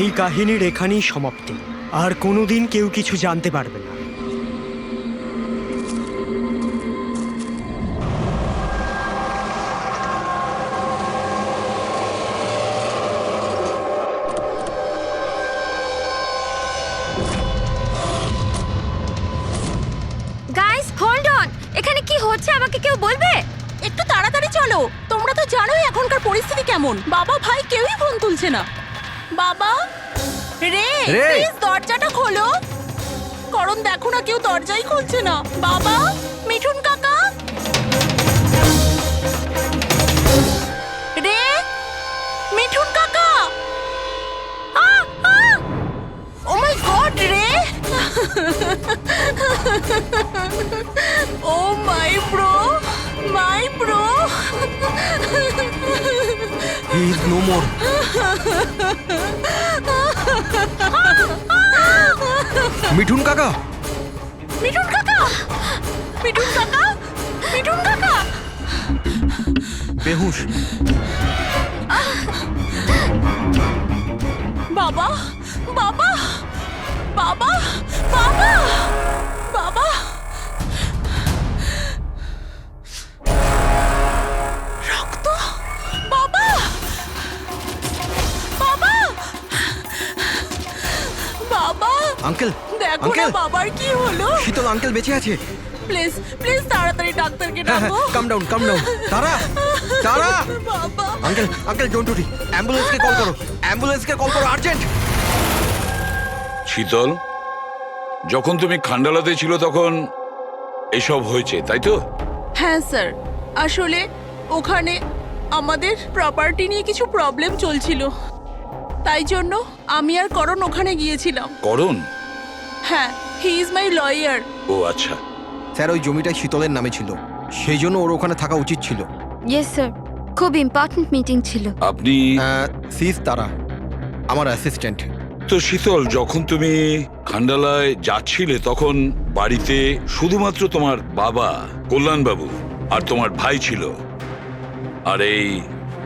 এই কাহিনীর এখানেই সমাপ্তি। আর কোনোদিন কেউ কিছু জানতে পারবে না। গাইস হোল্ড অন, এখানে কি হচ্ছে আমাকে কেউ বলবে? একটু তাড়াতাড়ি চলো, তোমরা তো জানোই এখনকার পরিস্থিতি কেমন। বাবা ভাই কেউই ফোন তুলছে না। বাবা রে, প্লিজ দরজাটা খোলো। করণ দেখো না, কেউ দরজাই খুলছে না। বাবা, মিঠুন কাকা, রে, মিঠুন কাকা। ও মাই গড রে, oh my bro, my bro. He is no more. Mithun কাকা, মিঠুন কাকা, মিঠুন কাকা, মিঠুন কাকা। বেহুশ। বাবা, বাবা, বাবা, বাবা, বাবা। রক্ত, বাবা, বাবা, বাবা। আঙ্কেল, দেখো না বাবার কি হলো। শীতল আঙ্কেল বেঁচে আছে। প্লিজ প্লিজ তাড়াতাড়ি ডাক্তারকে হ্যাঁ, ডাকো। কাম ডাউন, কাম ডাউন। তারা, তারা। বাবা, uncle, uncle don't worry. অ্যাম্বুলেন্সকে call করো, অ্যাম্বুলেন্সকে কল করো আর্জেন্ট। শীতল, যখন তুমি খান্ডালাতে ছিল তখন এসব হয়েছে, তাই তো? হ্যাঁ স্যার, আসলে ওখানে আমাদের প্রপার্টি নিয়ে কিছু প্রবলেম চলছিল, তাই জন্য আমি আর করণ ওখানে গিয়েছিলাম। করণ? হ্যাঁ, হি ইজ মাই লয়ার। ও আচ্ছা। স্যার, ওই জমিটা শীতলের নামে ছিল, সেই জন্য ওর ওখানে থাকা উচিত ছিল। ইয়েস স্যার, খুব ইম্পর্ট্যান্ট মিটিং ছিল। আপনি? সিস তারা, আমার অ্যাসিস্ট্যান্ট। তো শীতল, যখন তুমি খান্ডালায় যাচ্ছিলে তখন বাড়িতে শুধুমাত্র তোমার বাবা কল্যাণবাবু আর তোমার ভাই ছিল, আর এই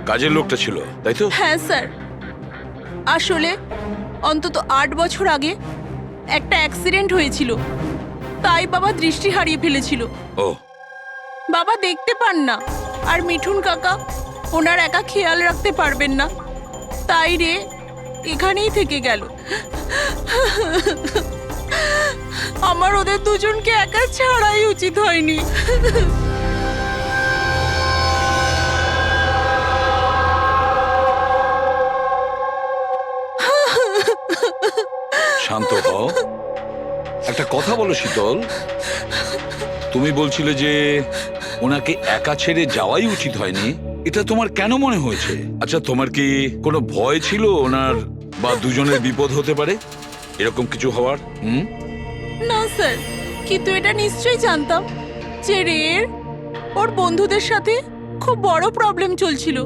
কাজের লোকটা ছিল, তাই তো? হ্যাঁ স্যার, আসলে অন্তত 8 বছর আগে একটা অ্যাক্সিডেন্ট হয়েছিল, তাই বাবা দৃষ্টি হারিয়ে ফেলেছিল। ও, বাবা দেখতে পান না, আর মিঠুন কাকা ওনার একা খেয়াল রাখতে পারবেন না, তাই রে এখানেই থেকে গেল। আমার ওদের দুজনকে একা ছাড়াই উচিত হয়নি। শান্ত হও, একটা কথা বলো শীতল। তুমি বলছিলে যে ওনাকে একা ছেড়ে যাওয়াই উচিত হয়নি, এটা তোমার কেন মনে হয়েছে? আচ্ছা, তোমার কি কোনো ভয় ছিল ওনার বা দুজনের বিপদ হতে পারে, এরকম কিছু হওয়ার? না স্যার, কিন্তু এটা নিশ্চয়ই জানতাম যে রের ওর বন্ধুদের সাথে খুব বড় প্রবলেম চলছিল,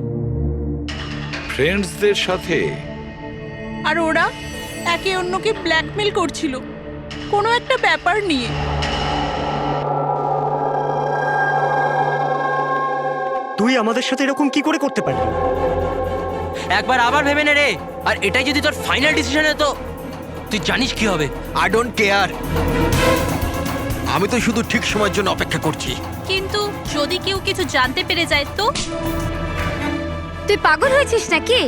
ফ্রেন্ডসদের সাথে? আর ওরা একে অন্যকে ব্ল্যাকমেল করছিল কোনো একটা ব্যাপার নিয়ে। তুই আমাদের সাথে এরকম কি করে করতে পারবি? একবার আবার ভেবে নে রে, আর এটাই যদি তোর ফাইনাল ডিসিশন তো তুই জানিস কি হবে। I don't care. আমি তো শুধু ঠিক সময়ের জন্য অপেক্ষা করছি। কিন্তু যদি কেউ কিছু জানতে পেরে যায় তো? তুই পাগল হয়েছিস নাকি?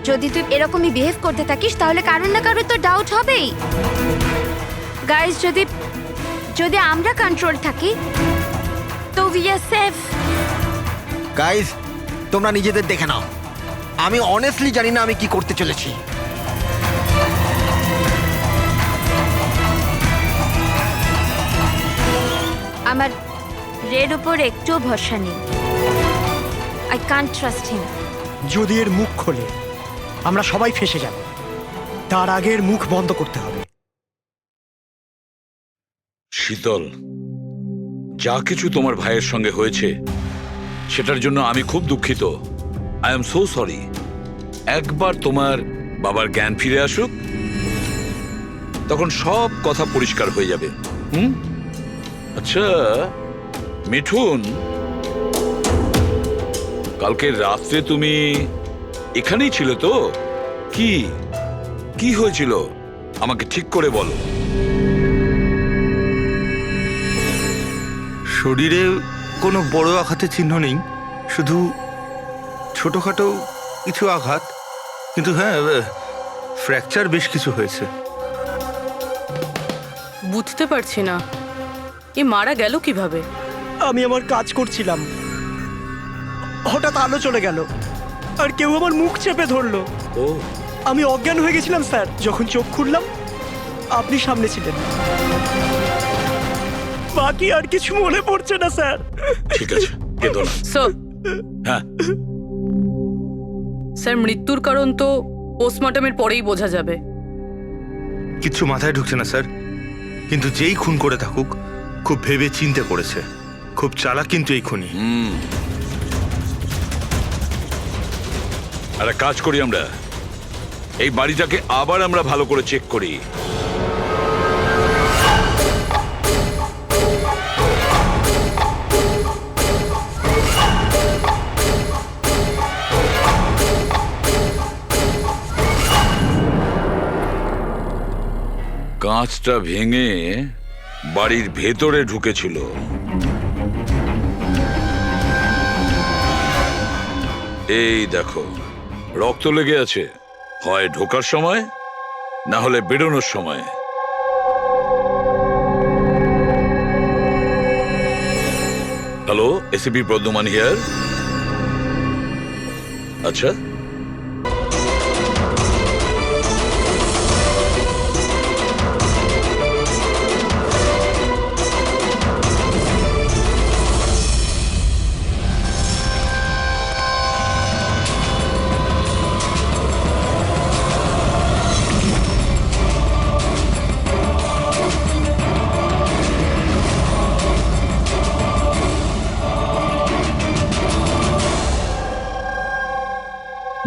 যদি তুই এরকমই বিহেভ করতে থাকিস তাহলে কারোর না কারোর তো ডাউট হবেই। গাইস, যদি আমরা কন্ট্রোল থাকি তো উই আর সেফ। গাইজ, তোমরা নিজেদের দেখে নাও। আমি অনেস্টলি জানি না আমি কি করতে চলেছি। আমার রেড উপর একটুও ভরসা নেই। I can't trust him. যদি এর মুখ খোলে আমরা সবাই ফেঁসে যাব। তার আগে এর মুখ বন্ধ করতে হবে। শীতল, যা কিছু তোমার ভাইয়ের সঙ্গে হয়েছে সেটার জন্য আমি খুব দুঃখিত। I am so sorry. একবার তোমার বাবার জ্ঞান ফিরে আসুক, তখন সব কথা পরিষ্কার হয়ে যাবে। আচ্ছা মিঠুন, কালকে রাত্রে তুমি এখানেই ছিলে তো? কি কি হয়েছিল আমাকে ঠিক করে বলো। শরীরে কোনো বড় আঘাতের চিহ্ন নেই, শুধু ছোটখাটো কিছু আঘাত। কিন্তু হ্যাঁ, ফ্র্যাকচার বেশ কিছু হয়েছে। বুঝতে পারছি না, এ মারা গেল কিভাবে? আমি আমার কাজ করছিলাম, হঠাৎ আলো চলে গেল আর কেউ আমার মুখ চেপে ধরলো। ও, আমি অজ্ঞান হয়ে গেছিলাম স্যার। যখন চোখ খুললাম আপনি সামনে ছিলেন। বাকি আর কিছু মনে পড়ছে না স্যার। ঠিক আছে, কেঁদো না। স্যার, হ্যাঁ, স্যার মৃত্যুর কারণ তো পোস্টমর্টমের পরেই বোঝা যাবে। কিচ্ছু মাথায় ঢুকছে না স্যার, কিন্তু যেই খুন করে থাকুক খুব ভেবে চিন্তে করেছে। খুব চালাক কিন্তু এই খুনি। একটা কাজ করি, আমরা এই বাড়িটাকে আবার আমরা ভালো করে চেক করি। কাঁচটা ভেঙে বাড়ির ভেতরে ঢুকেছিল। এই দেখো, রক্ত লেগে আছে, হয় ঢোকার সময় না হলে বেরোনোর সময়। Hello, ACP Pradyuman here. আচ্ছা,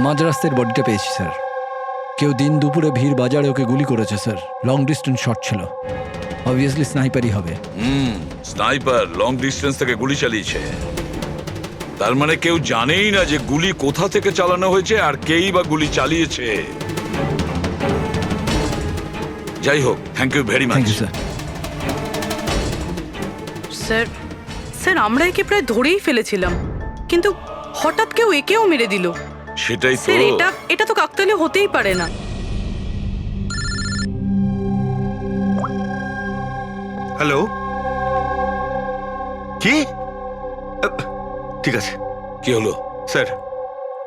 মাঝরাস্তার বডিটা পেয়েছি স্যার। কেউ দিন দুপুরে ভিড় বাজারে ওকে গুলি করেছে স্যার। লং ডিস্টেন্স শট ছিল, অবভিয়াসলি স্নাইপারই হবে। স্নাইপার লং ডিস্টেন্স থেকে গুলি চালিয়েছে। তার মানে কেউ জানেই না যে গুলি কোথা থেকে চালানো হয়েছে আর কেই বা গুলি চালিয়েছে। যাই হোক, thank you very much. Thank you sir. Sir, sir আমরা একে প্রায় ধরেই ফেলেছিলাম, কিন্তু হঠাৎ কেউ একেও মেরে দিল। সেটাই তো। স্যার, এটা তো কাকতালীয় হতেই পারে না। হ্যালো, কি? ঠিক আছে। কি হলো? স্যার,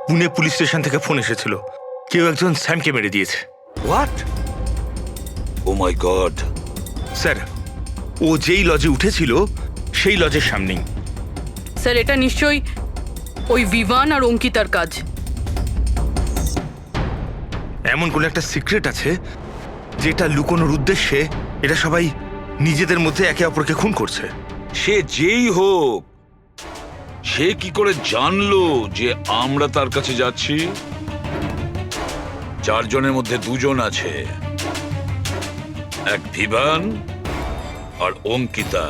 পুনে পুলিশ স্টেশন থেকে ফোন এসেছিল, কেউ একজন স্যামকে মেরে দিয়েছে। What? Oh my god. Sir, ও যেই লজে উঠেছিল সেই লজের সামনেই। স্যার, এটা নিশ্চয়ই ওই বিভান আর অঙ্কিতার কাজ। এমন কোন একটা সিক্রেট আছে যেটা লুকোনোর উদ্দেশ্যে এটা সবাই নিজেদের মধ্যে একে অপরকে খুন করছে। সে যেই হোক, সে কি করে জানলো যে আমরা তার কাছে যাচ্ছি? চারজনের মধ্যে দুজন আছে, এক ভিভান আর অঙ্কিতা।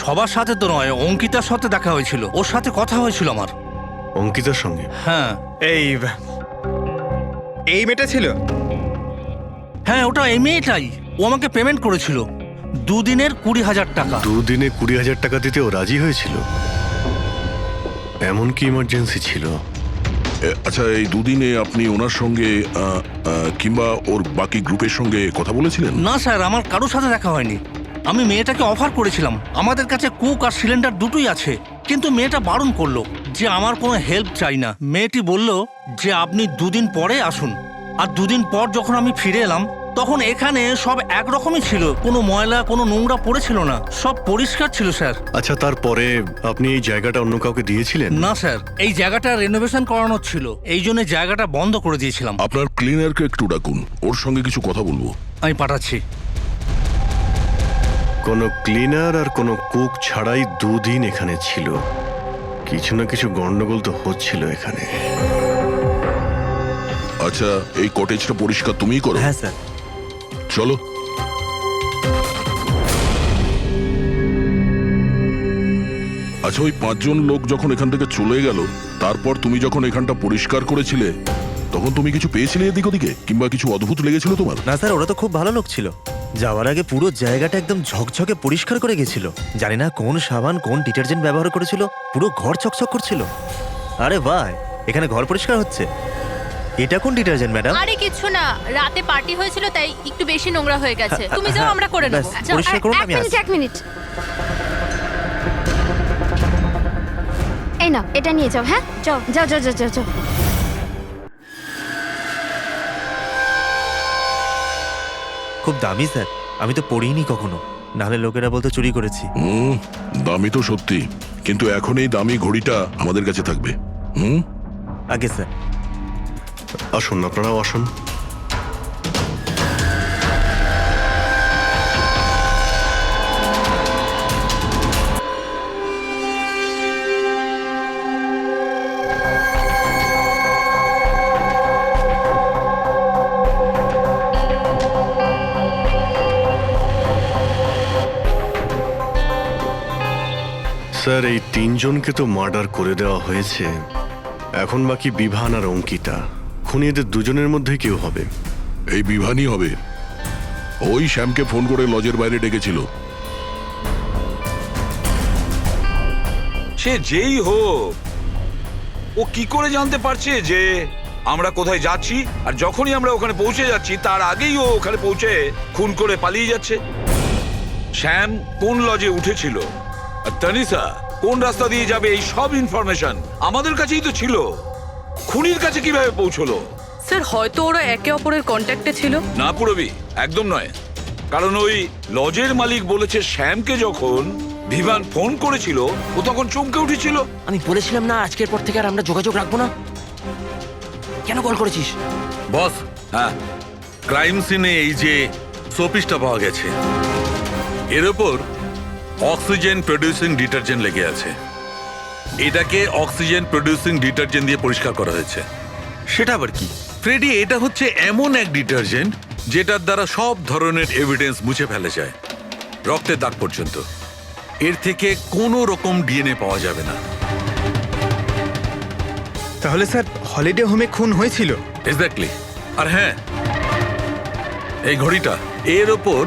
সবার সাথে তো নয়, অঙ্কিতার সাথে দেখা হয়েছিল, ওর সাথে কথা হয়েছিল আমার। অঙ্কিতার সঙ্গে? হ্যাঁ এই এই মেয়েটা ছিল? হ্যাঁ, ওটা এই মেয়েটাই। ও আমাকে পেমেন্ট করেছিল 2 দিনের 20,000 টাকা। 2 দিনে 20,000 টাকা দিতে ও রাজি হয়েছিল? এমন কি ইমার্জেন্সি ছিল? আচ্ছা, এই দুদিনে আপনি ওনার সঙ্গে কিংবা ওর বাকি গ্রুপের সঙ্গে কথা বলেছিলেন? না স্যার, আমার কারোর সাথে দেখা হয়নি। আমি মেয়েটাকে অফার করেছিলাম, আমাদের কাছে কুক আর সিলিন্ডার দুটোই আছে, কিন্তু মেয়েটা বারণ করলো যে আমার কোনো হেল্প চাই না। মেয়েটি বলল যে আপনি 2 দিন পরে আসুন। আর 2 দিন পর যখন আমি ফিরে এলাম তখন এখানে সব একরকমই ছিল, কোনো ময়লা কোনো নোংরা পড়েছিল না, সব পরিষ্কার ছিল স্যার। আচ্ছা, তারপরে আপনি এই জায়গাটা অন্য কাউকে দিয়েছিলেন? না স্যার, এই জায়গাটা রেনোভেশন করানো ছিল, এই জন্য জায়গাটা বন্ধ করে দিয়েছিলাম। আপনার ক্লিনারকে একটু ডাকুন, ওর সঙ্গে কিছু কথা বলবো। আমি পাঠাচ্ছি। কোনো ক্লিনার আর কোনো কুক ছাড়াই 2 দিন এখানে ছিল। কিছু না কিছু গন্ডগোল তো হচ্ছিল এখানে। আচ্ছা, এই কটেজটা পরিষ্কার তুমিই করো? হ্যাঁ স্যার। চলো। আচ্ছা, ওই 5 জন লোক যখন এখান থেকে চলে গেল, তারপর তুমি যখন এখানটা পরিষ্কার করেছিলে, তখন তুমি কিছু পেয়েছিলে এদিক ওদিকে, কিংবা কিছু অদ্ভুত লেগেছিল তোমার? না স্যার, ওরা তো খুব ভালো লোক ছিল। যাওয়ার আগে পুরো জায়গাটা একদম ঝকঝকে পরিষ্কার করে গেছিল। জানি না কোন সাবান কোন ডিটারজেন্ট ব্যবহার করেছিল, পুরো ঘর চকচক করছিল। আরে বাহ, এখানে ঘর পরিষ্কার হচ্ছে। এটা কোন ডিটারজেন্ট ম্যাডাম? আরে কিছু না, রাতে পার্টি হয়েছিল তাই একটু বেশি নোংরা হয়ে গেছে। তুমি যাও, আমরা করে নেব। ব্যাস, পরিষ্কার করুন, আমি আসছি। 1 মিনিট। এই নাও, এটা নিয়ে যাও। হ্যাঁ, যাও যাও যাও যাও যাও। খুব দামি স্যার, আমি তো পড়িনি কখনো, নাহলে লোকেরা বলতো চুরি করেছি। দামি তো সত্যি, কিন্তু এখন এই দামি ঘড়িটা আমাদের কাছে থাকবে। আগে স্যার। আসুন, আপনারাও আসুন। স্যার, এই 3 জনকে তো মার্ডার করে দেওয়া হয়েছে। এখন বাকি বিভান আর অঙ্কিতা। খুনি এদের 2 জনের মধ্যে কেউ হবে। এই বিভানই হবে। ওই শ্যামকে ফোন করে লজের বাইরে ডেকেছিল। সে যেই হোক, ও কি করে জানতে পারছে যে আমরা কোথায় যাচ্ছি? আর যখনই আমরা ওখানে পৌঁছে যাচ্ছি তার আগেই ও ওখানে পৌঁছে খুন করে পালিয়ে যাচ্ছে। শ্যাম কোন লজে উঠেছিল আর তানিশা কোন রাস্তা দিয়ে যাবে, এই সব ইনফরমেশন আমাদের কাছেই তো ছিল। খুনির কাছে কিভাবে পৌঁছলো? স্যার, হয়তো ওরা একে অপরের কন্ট্যাক্টে ছিল। না পুরবি, একদম নয়। কারণ ওই লজের মালিক বলেছে শ্যামকে যখন বিভান ফোন করেছিল ও তখন চমকে উঠেছিল। আমি বলেছিলাম না আজকের পর থেকে আর আমরা যোগাযোগ রাখবো না। কেন কল করেছিস? বস, হ্যাঁ, ক্রাইম সিনে এই যে সোপিসটা পাওয়া গেছে, এর ওপর অক্সিজেন প্রডিউসিং ডিটারজেন্ট লেগে আছে। এটাকে অক্সিজেন প্রডিউসিং ডিটারজেন্ট দিয়ে পরিষ্কার করা হয়েছে। সেটা আবার কি? ফ্রেডি, এটা হচ্ছে এমন এক ডিটারজেন্ট যেটার দ্বারা সব ধরনের এভিডেন্স মুছে ফেলা যায়, রক্তের দাগ পর্যন্ত। এর থেকে কোনো রকম ডিএনএ পাওয়া যাবে না। তাহলে স্যার হলিডে হোমে খুন হয়েছিল? এক্স্যাক্টলি। আর হ্যাঁ, এই ঘড়িটা, এর ওপর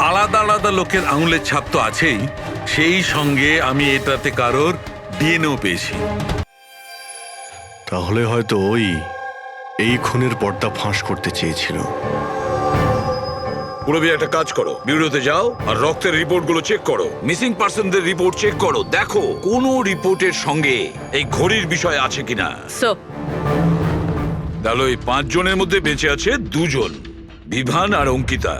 আলাদা আলাদা লোকের আঙুলের ছাপ তো আছেই, সেই সঙ্গে আমি এটাতে কারোর ডিএনএও পেয়েছি। তাহলে হয়তো এই খুনের পর্দা ফাঁস করতে চেয়েছিল। পুরবি, একটা কাজ করো, বিউরোতে যাও আর রক্তের রিপোর্টগুলো চেক করো, মিসিং পার্সনদের রিপোর্ট চেক করো, দেখো কোনো রিপোর্টের সঙ্গে এই ঘড়ির বিষয় আছে কিনা। তাহলে ওই 5 জনের মধ্যে বেঁচে আছে 2 জন, বিভান আর অঙ্কিতা।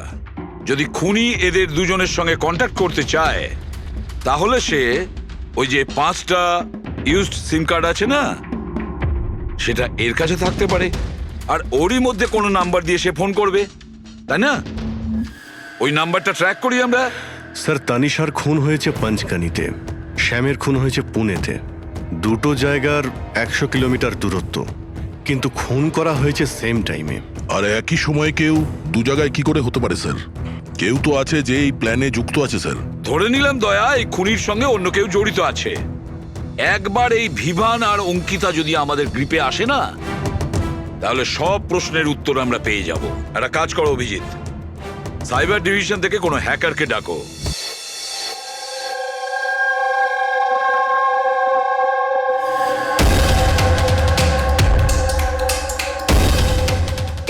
যদি খুনি এদের 2 জনের সঙ্গে কন্ট্যাক্ট করতে চায় তাহলে সে ওই যে 5টা ইউজড সিম কার্ড আছে না, সেটা এর কাছে থাকতে পারে, আর ওরই মধ্যে কোনো নাম্বার দিয়ে সে ফোন করবে, তাই না? ওই নাম্বারটা ট্র্যাক করি আমরা। স্যার, তানিশার খুন হয়েছে পঞ্চকানিতে, শ্যামের খুন হয়েছে পুনেতে। 2টো জায়গার 100 কিলোমিটার দূরত্ব, কিন্তু খুন করা হয়েছে সেম টাইমে। আর একই সময়ে কেউ 2 জায়গায় কি করে হতে পারে স্যার? কেউ তো আছে যে এই প্ল্যানে যুক্ত আছে স্যার। ধরে নিলাম দয়া এই খুনির সঙ্গে অন্য কেউ জড়িত আছে, একবার এই ভিভান আর অঙ্কিতা যদি আমাদের গ্রিপে আসে না, তাহলে সব প্রশ্নের উত্তর আমরা পেয়ে যাব। একটা কাজ করো অভিজিৎ, সাইবার ডিভিশন থেকে কোনো হ্যাকারকে ডাকো।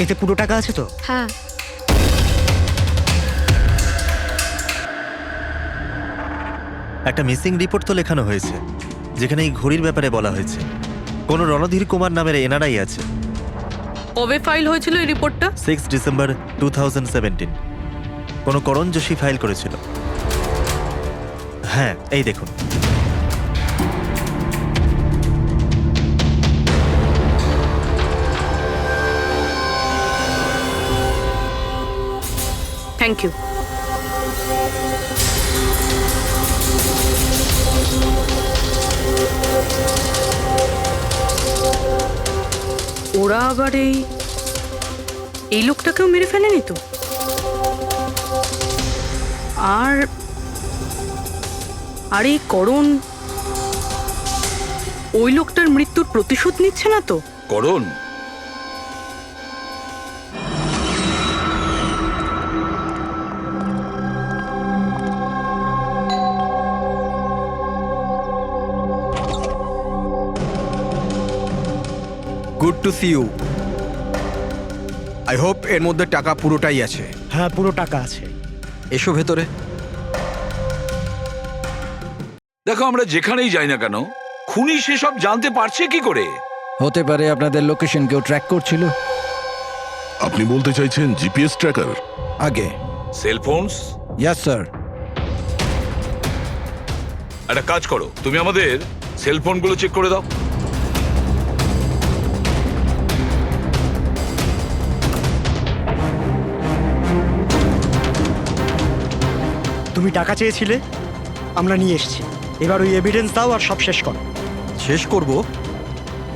এতে পুরো টাকা আছে তো? হ্যাঁ, একটা মিসিং রিপোর্ট তো লেখানো হয়েছে, যেখানে এই ঘড়ির ব্যাপারে বলা হয়েছে কোনো রণধীর কুমার নামের এনআরআই আছে। কবে ফাইল হয়েছিল এই রিপোর্টটা? 6 ডিসেম্বর 2017 কোনো করণ যোশী ফাইল করেছিল। হ্যাঁ, এই দেখুন। Thank you. ওরা আবার এই লোকটাকেও মেরে ফেলেনি তো? আর এই করণ ওই লোকটার মৃত্যুর প্রতিশোধ নিচ্ছে না তো? Karan? Good to see you. I hope এর মধ্যে টাকা পুরোটাই আছে। হ্যাঁ, পুরো টাকা আছে। এসো ভেতরে। দেখো, আমরা যেখানেই যাই না কেন, খুনি সেসব জানতে পারছে কি করে? হতে পারে আপনাদের লোকেশন কেউ ট্র্যাক করছিল। আপনি বলতে চাইছেন জিপিএস ট্র্যাকার? আগে সেলফোনস? Yes sir. একটা কাজ করো, তুমি আমাদের সেলফোনগুলো চেক করে দাও। তুমি টাকা চেয়েছিলে, আমরা নিয়ে এসেছি। এবার ওই এভিডেন্স দাও আর সব শেষ করো। শেষ করব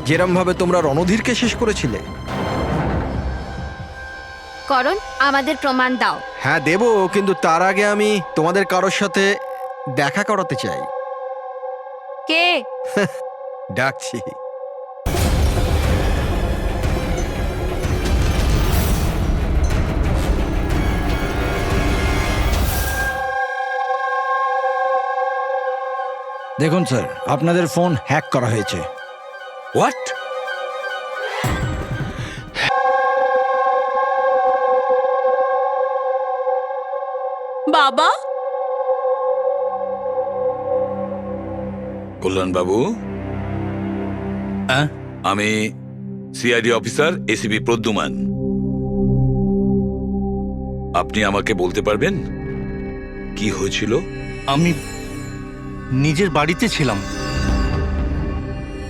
যেরম ভাবে তোমরা রণধীরকে শেষ করেছিলে। করণ আমাদের প্রমাণ দাও। হ্যাঁ দেব, কিন্তু তার আগে আমি তোমাদের কারোর সাথে দেখা করাতে চাই। কে? ডাকছি। দেখুন স্যার, আপনাদের ফোন হ্যাক করা হয়েছে। হোয়াট? বাবা, কল্যাণ বাবু, আমি সিআইডি অফিসার এসিপি প্রদ্যুমান। আপনি আমাকে বলতে পারবেন কি হয়েছিল? আমি নিজের বাড়িতে ছিলাম।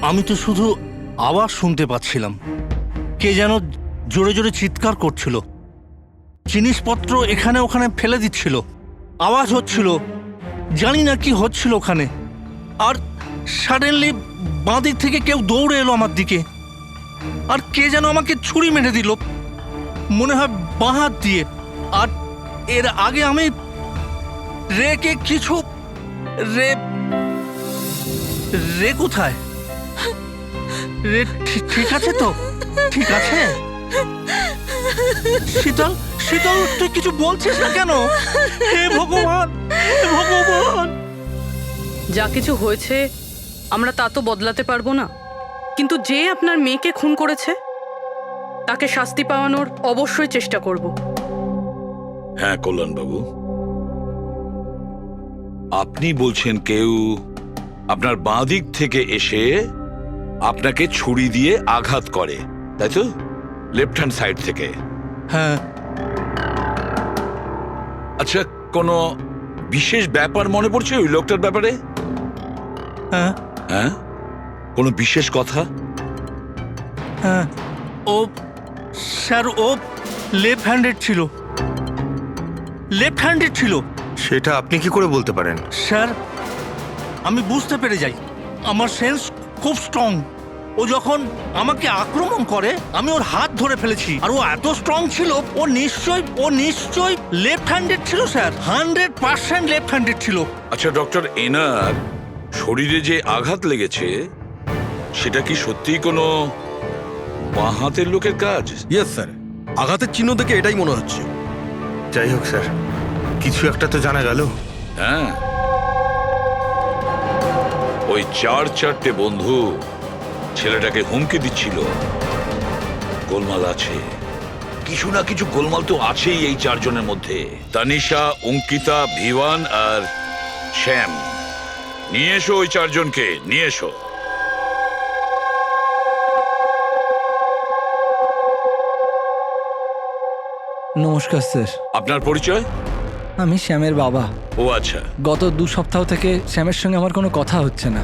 আমি তো শুধু আওয়াজ শুনতে পাচ্ছিলাম। কে যেন জোরে জোরে চিৎকার করছিল, জিনিসপত্র এখানে ওখানে ফেলে দিচ্ছিল, আওয়াজ হচ্ছিল, জানি না কি হচ্ছিল ওখানে। আর সাডেনলি বাঁ দিক থেকে কেউ দৌড়ে এলো আমার দিকে, আর কে যেন আমাকে ছুরি মেরে দিল, মনে হয় বাঁ হাত দিয়ে। আর এর আগে আমি রেকে কিছু রে কোথায়? রে ঠিক আছে তো? ঠিক আছে? শীতল, শীতল, তুই কিছু বলছিস না কেন? হে ভগবান, হে ভগবান! যা কিছু হয়েছে আমরা তা তো বদলাতে পারবো না, কিন্তু যে আপনার মেয়েকে খুন করেছে তাকে শাস্তি পাওয়ানোর অবশ্যই চেষ্টা করব। হ্যাঁ কল্যাণ বাবু, আপনি বলছেন কেউ আপনার বাঁ দিক থেকে এসে আপনাকে ছুরি দিয়ে আঘাত করে, তাই তো? লেফট হ্যান্ড সাইড থেকে? হ্যাঁ। আচ্ছা, কোনো বিশেষ ব্যাপার মনে পড়ছে ওই লোকটার ব্যাপারে? হ্যাঁ। হ্যাঁ, কোনো বিশেষ কথা? হ্যাঁ, ও স্যার, ও লেফট হ্যান্ডেড ছিল। লেফট হ্যান্ডেড ছিল। সেটা আপনি কি করে বলতে পারেন? স্যার, আমি বুঝতে পেরে যাই, আমার সেন্স খুব স্ট্রং। ও যখন আমাকে আক্রমণ করে আমি ওর হাত ধরে ফেলেছি, আর ও এত স্ট্রং ছিল, ও নিশ্চয়ই লেফট হ্যান্ডেড ছিল স্যার। 100% লেফট হ্যান্ডেড ছিল। আচ্ছা ডক্টর, এনার শরীরে যে আঘাত লেগেছে সেটা কি সত্যিই কোনো বাঁ হাতের লোকের কাজ? ইয়েস স্যার, আঘাতের চিহ্ন দেখে এটাই মনে হচ্ছে। যাই হোক স্যার, কিছু একটা তো জানা গেল। হ্যাঁ, ওই 4-4টে বন্ধু ছেলেটাকে হুমকি দিচ্ছিল। গোলমাল আছে, কিছু না কিছু গোলমাল তো আছেই এই 4 জনের মধ্যে। তানিশা, অঙ্কিতা, ভিওয়ান আর শ্যাম। নিয়ে এসো ওই 4 জনকে, নিয়ে এসো। নমস্কার স্যার, আপনার পরিচয়? আমি শ্যামের বাবা। ও আচ্ছা। গত 2 সপ্তাহ থেকে শ্যামের সঙ্গে আমার কোনো কথা হচ্ছে না।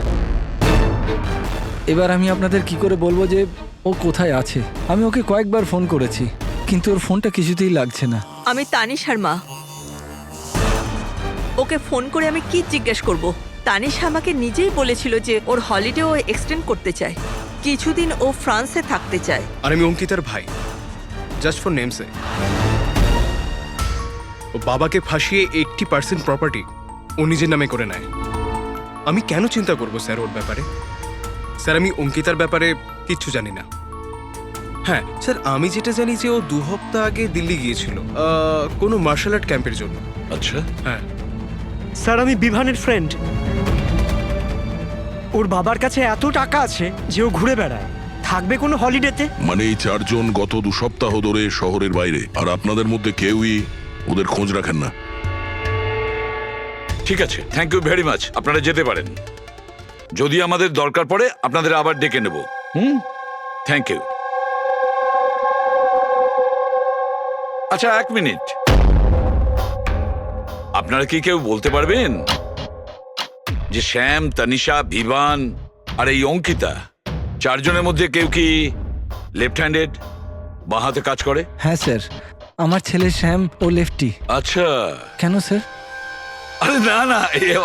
এবার আমি আপনাদের কি করে বলবো যে ও কোথায় আছে? আমি ওকে কয়েকবার ফোন করেছি, কিন্তু ওর ফোনটা কিছুতেই লাগছে না। আমি তানিশার মা। ওকে ফোন করে আমি কি জিজ্ঞেস করব? তানিশা আমাকে নিজেই বলেছিল যে ওর হলিডে ও এক্সটেন্ড করতে চায়, কিছুদিন ও ফ্রান্সে থাকতে চায়। আর আমি অঙ্কিতার ভাই, জাস্ট ফর নেমসে। ও বাবাকে ফাঁসিয়ে 80% প্রপার্টি ও নিজের নামে করে নেয়। আমি কেন চিন্তা করব স্যার ওর ব্যাপারে? স্যার, আমি অঙ্কিতার ব্যাপারে কিচ্ছু জানি না। হ্যাঁ স্যার, আমি যেটা জানি যে ও 2 সপ্তাহ আগে দিল্লি গিয়েছিল কোনো মার্শাল আর্ট ক্যাম্পের জন্য। আচ্ছা। হ্যাঁ স্যার, আমি বিভানের ফ্রেন্ড। ওর বাবার কাছে এত টাকা আছে যে ও ঘুরে বেড়ায়, থাকবে কোনো হলিডেতে? মানে এই 4 জন গত 2 সপ্তাহ ধরে শহরের বাইরে, আর আপনাদের মধ্যে কেউই ওদের খোঁজ রাখেন না। ঠিক আছে, থ্যাংক ইউ ভেরি মাচ। আপনারা যেতে পারেন। যদি আমাদের দরকার পড়ে আপনাদের আবার ডেকে নেব। Thank you. আচ্ছা, 1 মিনিট। আপনারা কি কেউ বলতে পারবেন যে শ্যাম, তানিশা, ভিভান আর এই অঙ্কিতা 4 জনের মধ্যে কেউ কি লেফট হ্যান্ডেড, বাঁ হাতে কাজ করে? হ্যাঁ স্যার, আমার ছেলে শ্যাম ও লেফটি। আচ্ছা। কেন স্যার? আরে না না,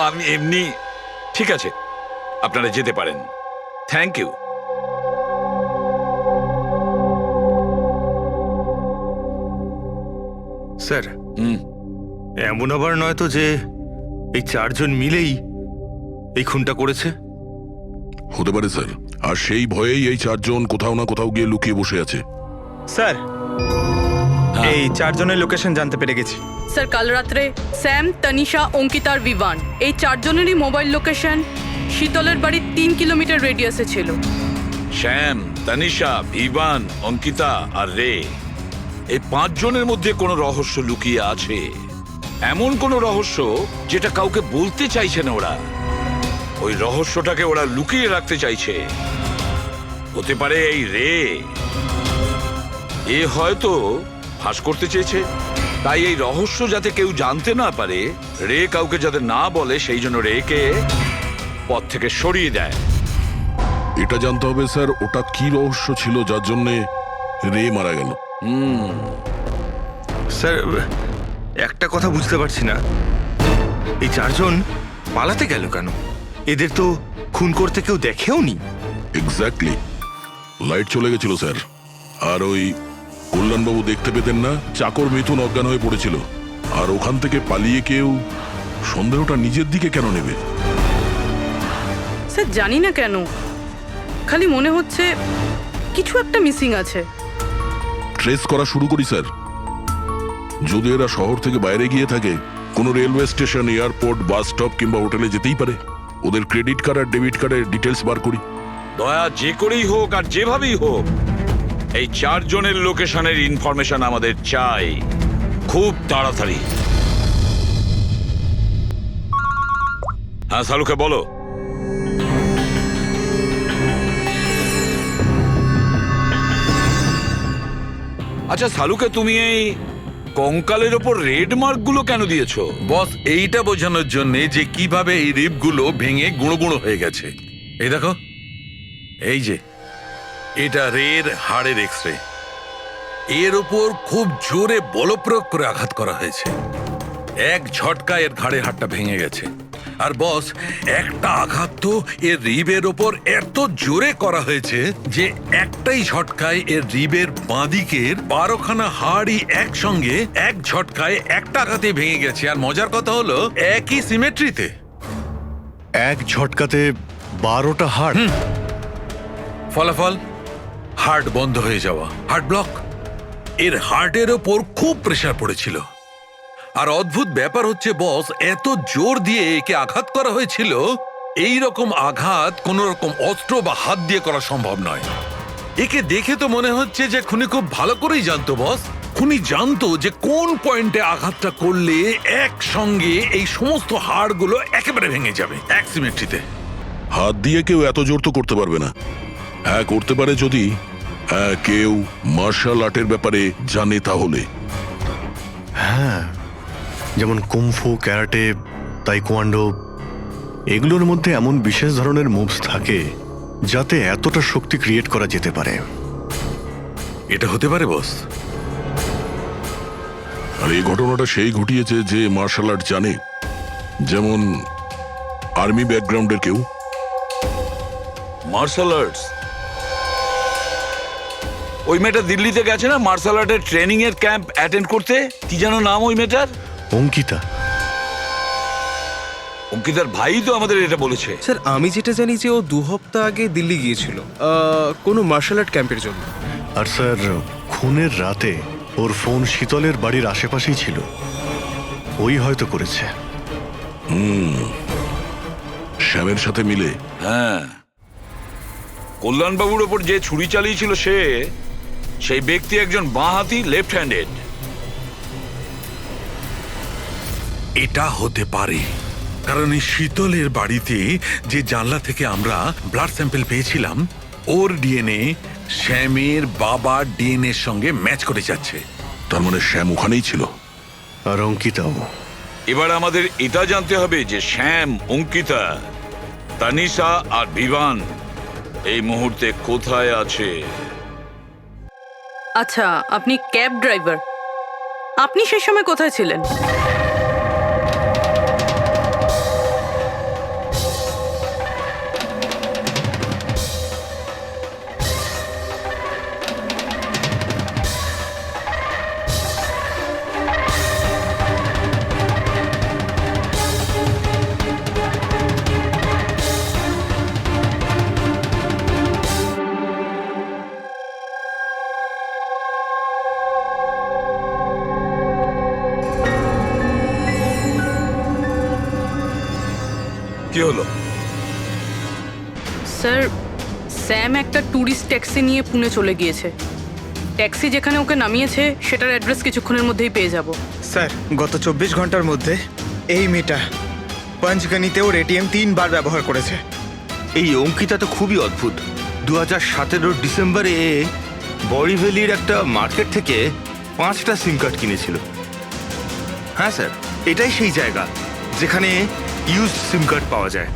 আমি এমনি। ঠিক আছে, আপনারা যেতে পারেন। Thank you. স্যার, এমন আবার নয় তো যে এই 4 জন মিলেই এই খুনটা করেছে? হতে পারে স্যার, আর সেই ভয়েই এই 4 জন কোথাও না কোথাও গিয়ে লুকিয়ে বসে আছে। স্যার, এই 4 জনের লোকেশন জানতে পেরে গেছি। স্যার, কাল রাত্রে স্যাম, তানিশা, অঙ্কিতা আর বিভান এই 4 জনেরই মোবাইল লোকেশন শীতলের বাড়ির 3 কিলোমিটার রেডিয়াসে ছিল। শ্যাম, তানিশা, ভিভান, অঙ্কিতা আর রে, এই 5 জনের মধ্যে কোনো রহস্য লুকিয়ে আছে। এমন কোনো রহস্য যেটা কাউকে বলতে চাইছে না ওরা। ওই রহস্যটাকে ওরা লুকিয়ে রাখতে চাইছে। হতে পারে এই রে, এ হয়তো ফাঁস করতে চেয়েছে। তাই এই রহস্য যাতে কেউ জানতে না পারে, রে কাউকে যাতে না বলে, সেই জন্য রেকে পথ থেকে সরিয়ে দেয়। এটা জানতে হবে স্যার, ওটা কি রহস্য ছিল যার জন্যে রে মারা গেল। স্যার, একটা কথা বুঝতে পারছি না, এই 4 জন পালাতে গেল কেন? এদের তো খুন করতে কেউ দেখেও নি। এক্স্যাক্টলি, লাইট চলে গেছিল স্যার। আর ওই কল্যাণবাবু দেখতে পেতেন না, চাকর মিথুন অজ্ঞান হয়ে পড়েছিল। আর ওখান থেকে পালিয়ে কেউ সন্দেহটা নিজের দিকে কেন নেবে? স্যার, জানি না কেন, খালি মনে হচ্ছে কিছু একটা মিসিং আছে। ট্রেস করা শুরু করি স্যার। যদি এরা শহর থেকে বাইরে গিয়ে থাকে, কোনো railway station, airport, bus stop কিংবা হোটেলে যেতেই পারে। ওদের ক্রেডিট কার্ড আর ডেবিট কার্ডের ডিটেলস বার করি। দয়া, যে করেই হোক আর যেভাবেই হোক, এই 4 জনের লোকেশনের ইনফরমেশন আমাদের চাই, খুব তাড়াতাড়ি। হ্যাঁ সালুকে বলো। আচ্ছা সালুকে, তুমি এই কঙ্কালের ওপর রেড মার্ক গুলো কেন দিয়েছো? বস, এইটা বোঝানোর জন্য যে কিভাবে এই রিপগুলো ভেঙে গুঁড়ো গুঁড়ো হয়ে গেছে। এই দেখো, এই যে এটা রের হাড়ের এক্সরে। এর উপর খুব জোরে বলপ্রয়োগ করে আঘাত করা হয়েছে। এক ঝটকায় এর ঘাড়ের হাড়টা ভেঙে গেছে। আর বস, একটা আঘাত তো এর রিবের ওপর এত জোরে করা হয়েছে যে একটাই ঝটকায় এর রিবের বাঁদিকের 12খানা হাড়ই একসঙ্গে এক ঝটকায় একটা আঘাতে ভেঙে গেছে। আর মজার কথা হলো একই সিমেট্রিতে। এক ঝটকাতে 12টা হার্ট। ফলাফল হার্ট বন্ধ হয়ে যাওয়া, হার্ট ব্লক। এর হার্টের ওপর খুব প্রেসার পড়েছিল। আর অদ্ভুত ব্যাপার হচ্ছে বস, এত জোর দিয়ে একে আঘাত করা হয়েছিল, এই রকম আঘাত কোন রকম অস্ত্র বা হাত দিয়ে করা সম্ভব নয়। একে দেখে তো মনে হচ্ছে যে খুনি খুব ভালো করেই জানতো বস। খুনি জানতো যে কোন পয়েন্টে আঘাতটা করলে একসঙ্গে এই সমস্ত হাড়গুলো একেবারে ভেঙে যাবে এক সিমেট্রিতে। হাত দিয়ে কেউ এত জোর তো করতে পারবে না। হ্যাঁ করতে পারে যদি কেউ মার্শাল আর্টের ব্যাপারে জানে তাহলে। হ্যাঁ, যেমন কুমফু, ক্যারাটে, তাইকোয়ান্ডো, এগুলোর মধ্যে এমন বিশেষ ধরনের মুভস থাকে যাতে এতটা শক্তি ক্রিয়েট করা যেতে পারে। এটা হতে পারে বস। আর এই ঘটনাটা সেই ঘটিয়েছে যে মার্শাল আর্ট জানে, যেমন আর্মি ব্যাকগ্রাউন্ডের কেউ। Martial arts? ওই মেয়েটা দিল্লিতে গেছে না মার্শাল আর্টের ট্রেনিং এর ক্যাম্প অ্যাটেন্ড করতে? কি যেন নাম ওই মেয়েটার? অঙ্কিতা। অঙ্কিতার ভাই তো আমাদের এটা বলেছে। স্যার আমি যেটা জানি যে ও 2 সপ্তাহ আগে দিল্লি গিয়েছিল কোনো মার্শাল আর্ট ক্যাম্পের জন্য। আর স্যার, খুনের রাতে ওর ফোন শীতলের বাড়ির আশেপাশেই ছিল। ওই হয়তো করেছে। শ্যামের সাথে মিলে। হ্যাঁ, কল্যাণবাবুর ওপর যে ছুরি চালিয়েছিল সেই ব্যক্তি একজন বাঁহাতি, লেফট হ্যান্ডেড। এটা হতে পারে, কারণ এই শীতলের বাড়িতে যে জানলা থেকে আমরা ব্লাড স্যাম্পল পেয়েছিলাম, ওর ডিএনএ শ্যামের বাবার ডিএনএর সঙ্গে ম্যাচ করে যাচ্ছে। তার মানে শ্যাম ওখানেই ছিল। আর অঙ্কিতাও। এবার আমাদের এটা জানতে হবে যে শ্যাম, অঙ্কিতা, তানিশা আর বিভান এই মুহূর্তে কোথায় আছে। আচ্ছা, আপনি ক্যাব ড্রাইভার, আপনি সেই সময় কোথায় ছিলেন? কি হলো? স্যার, স্যাম একটা ট্যুরিস্ট ট্যাক্সি নিয়ে পুনে চলে গিয়েছে। ট্যাক্সি যেখানে ওকে নামিয়েছে সেটার অ্যাড্রেস কিছুক্ষণের মধ্যেই পেয়ে যাব। স্যার, গত 24 ঘন্টার মধ্যে এই মেয়েটা পঞ্চগনিতে ওর এটিএম 3 বার ব্যবহার করেছে। এই অঙ্কিতা তো খুবই অদ্ভুত। 2017 ডিসেম্বরে বড়িভ্যালির একটা মার্কেট থেকে 5টা সিম কার্ড কিনেছিল। হ্যাঁ স্যার, এটাই সেই জায়গা যেখানে ইউজড সিম কার্ড পাওয়া যায়।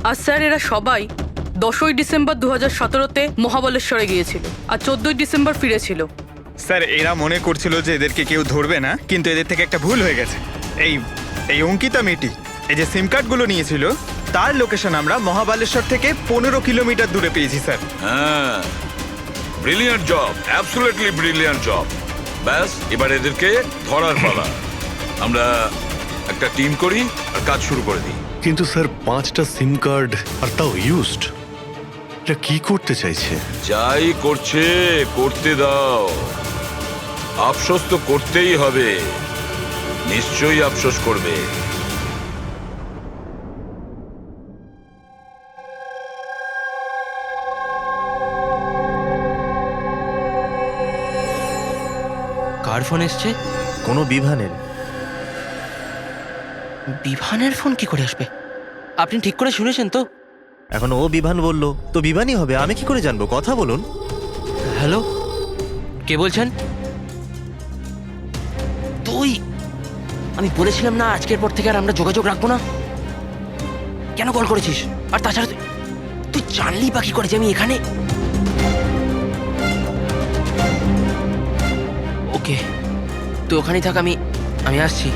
আর স্যার, এরা সবাই 10ই ডিসেম্বর 2017-তে মহাবলেশ্বরে গিয়েছিল আর 14ই ডিসেম্বর ফিরেছিল। স্যার, এরা মনে করছিল যে এদেরকে কেউ ধরবে না, কিন্তু এদের থেকে একটা ভুল হয়ে গেছে। এই অঙ্কিতা মেয়েটি এই যে সিম কার্ডগুলো নিয়েছিল তার লোকেশন আমরা মহাবালেশ্বর থেকে 15 কিলোমিটার দূরে পেয়েছি স্যার। হ্যাঁ, brilliant job, absolutely brilliant job. ব্যাস, এবার এদেরকে ধরার পালা। আমরা একটা টিম করি আর কাজ শুরু করে দিই। কিন্তু স্যার, 5টা সিম কার্ড, আর তাও ইউজড। এটা কি করতে চাইছে? যাই করছে করতে দাও। আফসোস তো করতেই হবে, নিশ্চয়ই আফসোস করবে। কার ফোন এসছে? কোনো বিভানের। বিভানের ফোন কি করে আসবে? আপনি ঠিক করে শুনেছেন তো? এখন ও বিভান বললো তো বিভানই হবে, আমি কি করে জানবো? কথা বলুন। হ্যালো, কে বলছেন? তুই? আমি বলেছিলাম না আজকের পর থেকে আর আমরা যোগাযোগ রাখবো না। কেন কল করেছিস? আর তাছাড়া তুই জানলি বা কি করে যে আমি এখানে? ওকে, তুই ওখানেই থাক, আমি আসছি।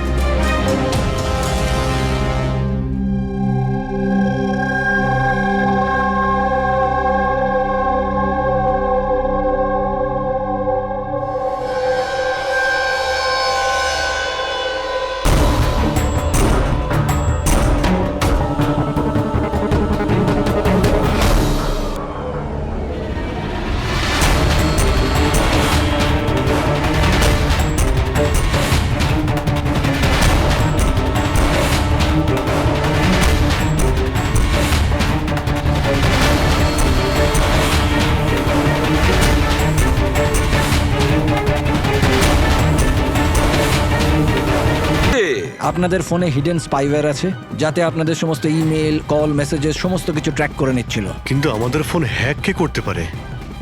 আপনাদের ফোনে হিডেন স্পাইওয়্যার আছে, যাতে আপনাদের সমস্ত ইমেল, কল, মেসেজেস সমস্ত কিছু ট্র্যাক করে নিচ্ছিল। কিন্তু আমাদের ফোন হ্যাক কে করতে পারে,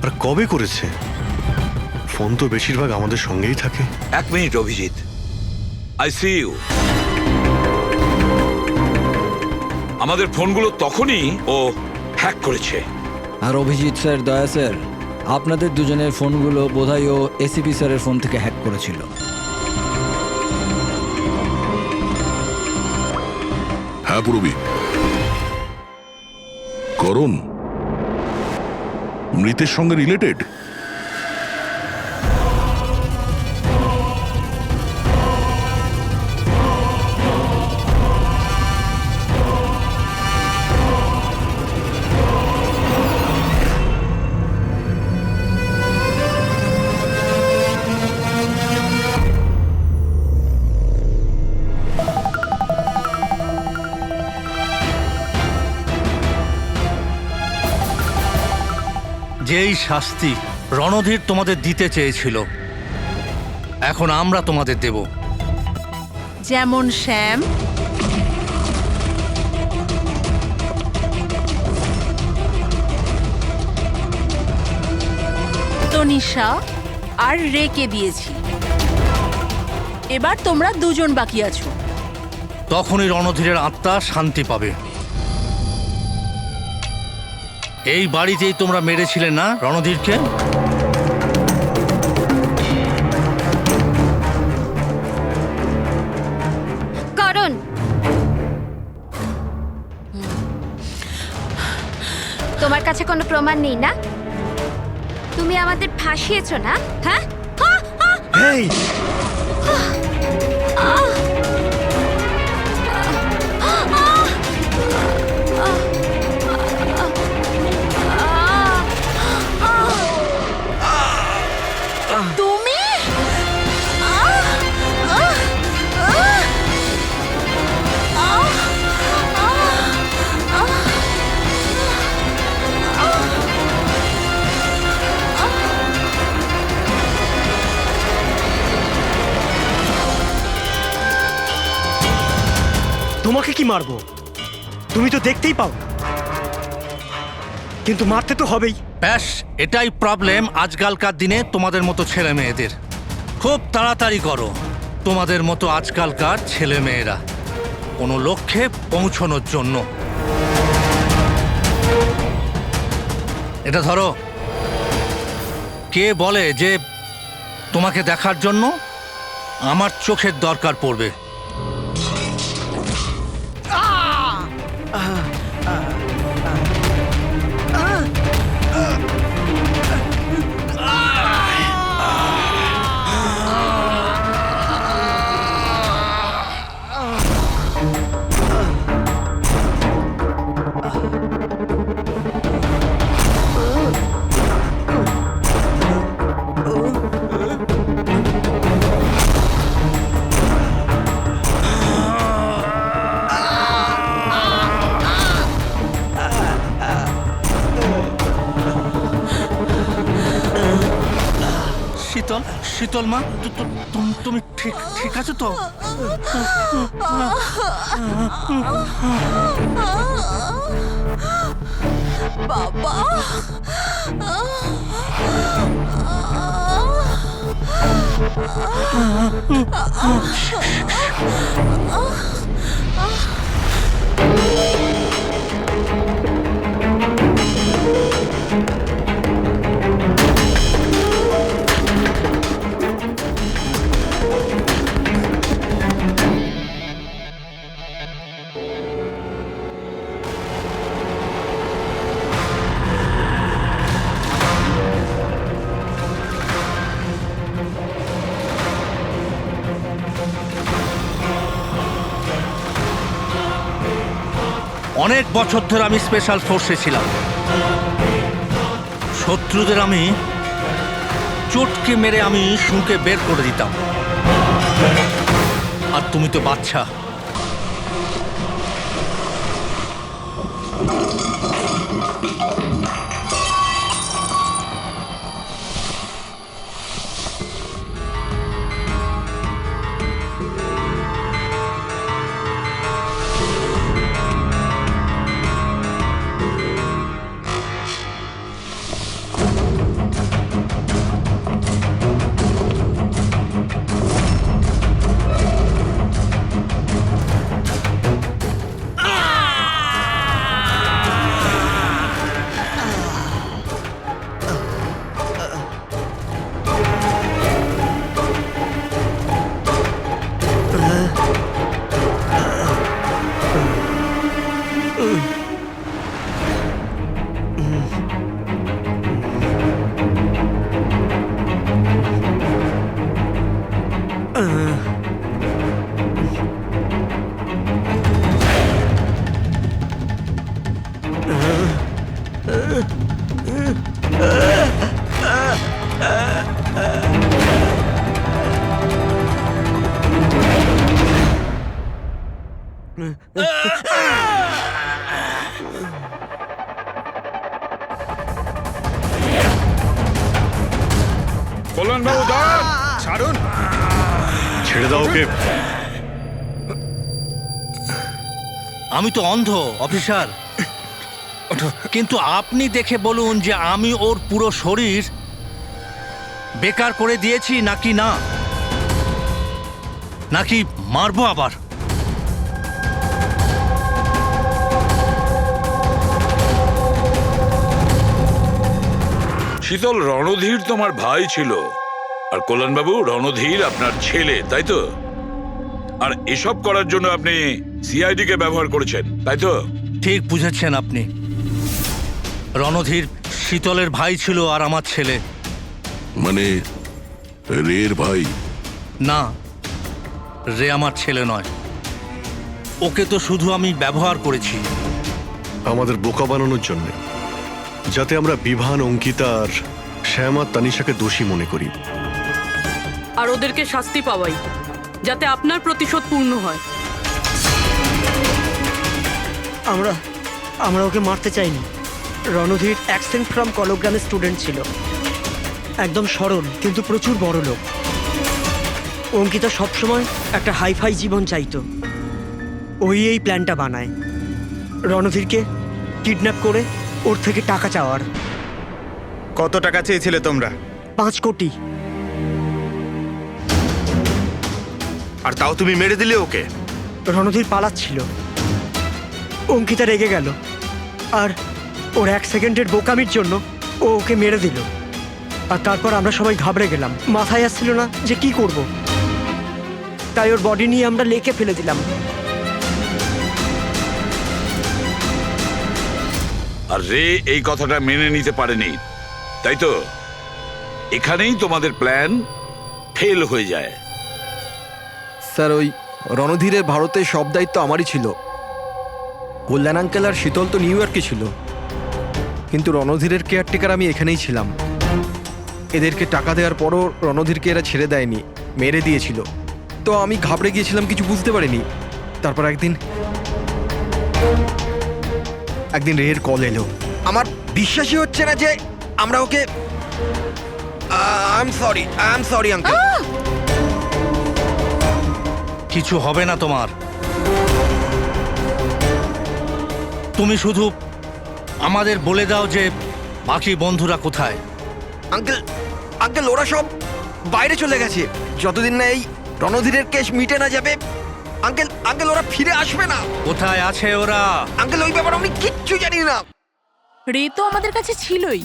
আর কবে করেছে? ফোন তো বেশিরভাগ আমাদের সঙ্গেই থাকে। এক minute Abhijit, I see you. আমাদের ফোনগুলো তখনই ও হ্যাক করেছে। আর অভিজিৎ স্যার, দয়া স্যার, আপনাদের দুজনের ফোনগুলো বোধহয় ও এসিপি স্যারের ফোন থেকে হ্যাক করেছিল। হ্যাঁ পুরবি। করণ মৃতের সঙ্গে রিলেটেড? যেই শাস্তি রণধীর তোমাদের দিতে চেয়েছিল, এখন আমরা তোমাদের দেব। যেমন শ্যাম, তনিষা আর রেকে দিয়েছি। এবার তোমরা দুজন বাকি আছো। তখনই রণধীরের আত্মা শান্তি পাবে। এই বাড়িতেই তোমরা মেরেছিলে না রণধীরকে? করণ, তোমার কাছে কোনো প্রমাণ নেই না? তুমি আমাদের ফাঁসিয়েছো না? হ্যাঁ, এই তুমি তোমাকে কি মারবো? তুমি তো দেখতেই পাও, কিন্তু মারতে তো হবেই। ব্যাস, এটাই প্রবলেম আজকালকার দিনে তোমাদের মতো ছেলে মেয়েদের। খুব তাড়াতাড়ি করো। তোমাদের মতো আজকালকার ছেলে মেয়েরা কোনো লক্ষ্যে পৌঁছানোর জন্য। এটা ধরো। কে বলে যে তোমাকে দেখার জন্য আমার চোখের দরকার পড়বে? শীতল, শীতল মা, তুমি ঠিক আছো তো? বাবা, অনেক বছর ধরে আমি স্পেশাল ফোর্সে ছিলাম। শত্রুদের আমি চটকে মেরে আমি শুঁকে বের করে দিতাম। আর তুমি তো বাচ্চা। কল্যাণবাবু দাঁড়ান! ছাড়ুন। ছেড়ে দাও ওকে। আমি তো অন্ধ অফিসার, কিন্তু আপনি দেখে বলুন যে আমি ওর পুরো শরীর বেকার করে দিয়েছি নাকি না, নাকি মারবো আবার? শীতল, রণধীর তোমার ভাই ছিল, আর কল্যাণবাবু রণধীর আপনার ছেলে, তাই তো? আর এসব করার জন্য আপনি সিআইডি কে ব্যবহার করেছেন, তাই তো? ঠিক বুঝেছেন আপনি। রণধীর শীতলের ভাই ছিল আর আমার ছেলে। মানে রের ভাই? না, রে আমার ছেলে নয়। ওকে তো শুধু আমি ব্যবহার করেছি আমাদের বোকা বানানোর জন্য, যাতে আমরা বিভান, অঙ্কিতা আর শ্যাম আর তানিশাকে দোষী মনে করি। আর ওদেরকে শাস্তি পাওয়াই, যাতে আপনার প্রতিশোধ পূর্ণ হয়। আমরা ওকে মারতে চাইনি। রণধীর অ্যাকসেন্ট ফ্রম কলগ্রামের স্টুডেন্ট ছিল, একদম সরল কিন্তু প্রচুর বড় লোক। অঙ্কিতা সবসময় একটা হাইফাই জীবন চাইতো, ওই এই প্ল্যানটা বানায় রণধীরকে কিডন্যাপ করে ওর থেকে টাকা চাওয়ার। কত টাকা চেয়েছিলে তোমরা? 5 কোটি। আর তাও তুমি মেরে দিলে ওকে। রণধীর পালাচ্ছিল, অঙ্কিতা রেগে গেল, আর ওর 1 সেকেন্ডের বোকামির জন্য ও ওকে মেরে দিল। আর তারপর আমরা সবাই ঘাবড়ে গেলাম, মাথায় আসছিল না যে কি করব। তাই ওর বডি নিয়ে আমরা লেকে ফেলে দিলাম। আর রে এই কথাটা মেনে নিতে পারেনি, তাই তো? এখানেই তোমাদের প্ল্যান ফেল হয়ে যায়। স্যার, ওই রণধীরের ভারতে সব দায়িত্ব আমারই ছিল। কল্যাণ আঙ্কেল আর শীতল তো নিউ ইয়র্কে ছিল, কিন্তু রণধীরের কেয়ারটেকার আমি এখানেই ছিলাম। এদেরকে টাকা দেওয়ার পরও রণধীরকে এরা ছেড়ে দেয়নি, মেরে দিয়েছিল। তো আমি ঘাবড়ে গিয়েছিলাম, কিছু বুঝতে পারিনি। তারপর একদিন রের কল এলো। আমার বিশ্বাসই হচ্ছে না যে আমরা okay I am sorry uncle. কিছু হবে না তোমার। তুমি শুধু আমাদের বলে দাও যে বাকি বন্ধুরা কোথায়। আঙ্কেল ওরা সব বাইরে চলে গেছে, যতদিন না এই রণধীরের কেস মিটে না যাবে। আঙ্কেল ওরা ফিরে আসবে না। কোথায় আছে ওরা? আঙ্কেল ওই ব্যাপারে আমি কিচ্ছু জানি না। রে তো আমাদের কাছে ছিলই,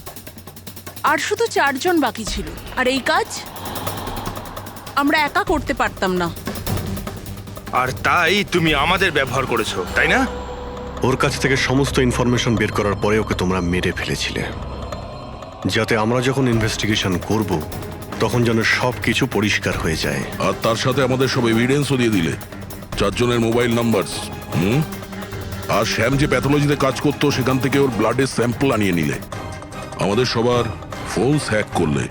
আর শুধু 4 জন বাকি ছিল। আর এই কাজ আমরা একা করতে পারতাম না। আর তাই তুমি আমাদের ব্যবহার করেছো, তাই না? ওর কাছ থেকে সমস্ত ইনফরমেশন বের করার পরে ওকে তোমরা মেরে ফেলেছিলে, যাতে আমরা যখন ইনভেস্টিগেশন করব তখন যেন সব কিছু পরিষ্কার হয়ে যায়। আর তার সাথে আমাদের সব এভিডেন্সও দিয়ে দিলে, 4 জনের মোবাইল নাম্বার। আর শ্যাম যে প্যাথোলজিতে কাজ করতো সেখান থেকে ওর ব্লাডের স্যাম্পল আনিয়ে নিলে, আমাদের সবার ফোন হ্যাক করলে।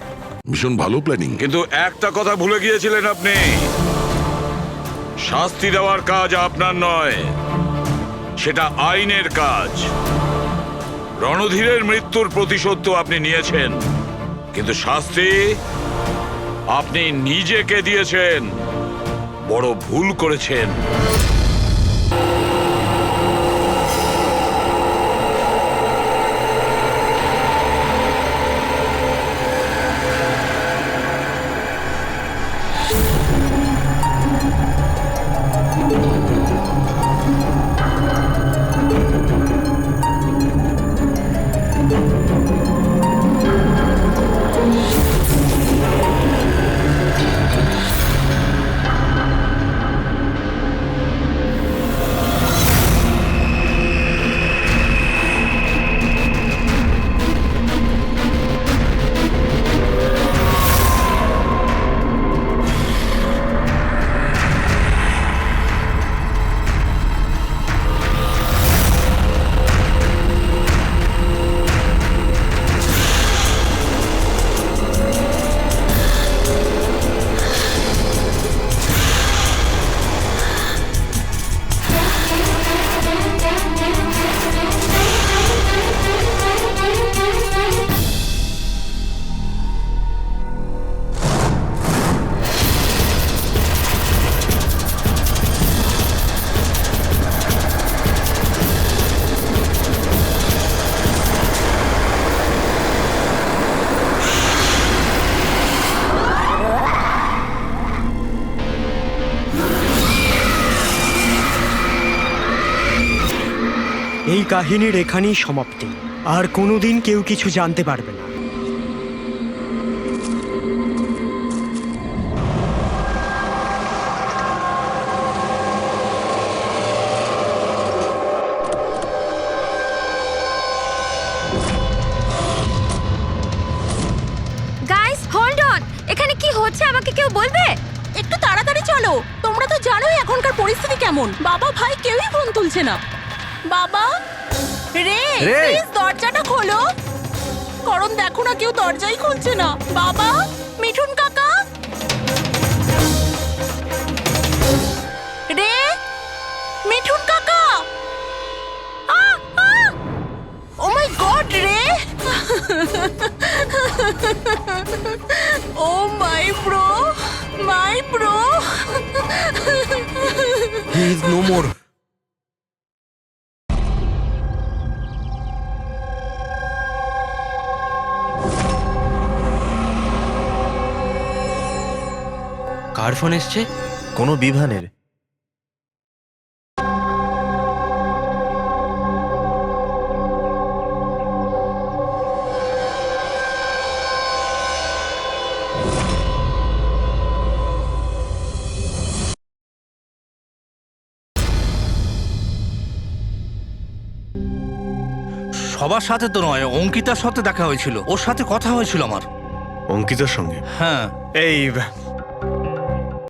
ভীষণ ভালো প্ল্যানিং। কিন্তু একটা কথা ভুলে গিয়েছিলেন আপনি, শাস্তি দেওয়ার কাজ আপনার নয়, সেটা আইনের কাজ। রণধীরের মৃত্যুর প্রতিশোধ তো আপনি নিয়েছেন, কিন্তু শাস্তি আপনি নিজেকে দিয়েছেন। বড় ভুল করেছেন। এই কাহিনীর এখানেই সমাপ্তি। আর কোনোদিন কেউ কিছু জানতে পারবে না। গাইস হোল্ড অন, এখানে কি হচ্ছে আমাকে কেউ বলবে? একটু তাড়াতাড়ি চলো, তোমরা তো জানোই এখনকার পরিস্থিতি কেমন। বাবা ভাই কেউই ফোন তুলছে না। বাবা, রে প্লিজ দরজাটা খোলো। করণ দেখো না, কেউ দরজাই খুলছে না। বাবা, মিঠুন কাকা, রে মিঠুন কাকা। ও মাই গড, রে oh my bro, my bro. He is no more. কার ফোন এসছে? কোনো বিভানের। সবার সাথে তো নয়, অঙ্কিতার সাথে দেখা হয়েছিল, ওর সাথে কথা হয়েছিল আমার। অঙ্কিতার সঙ্গে? হ্যাঁ। এই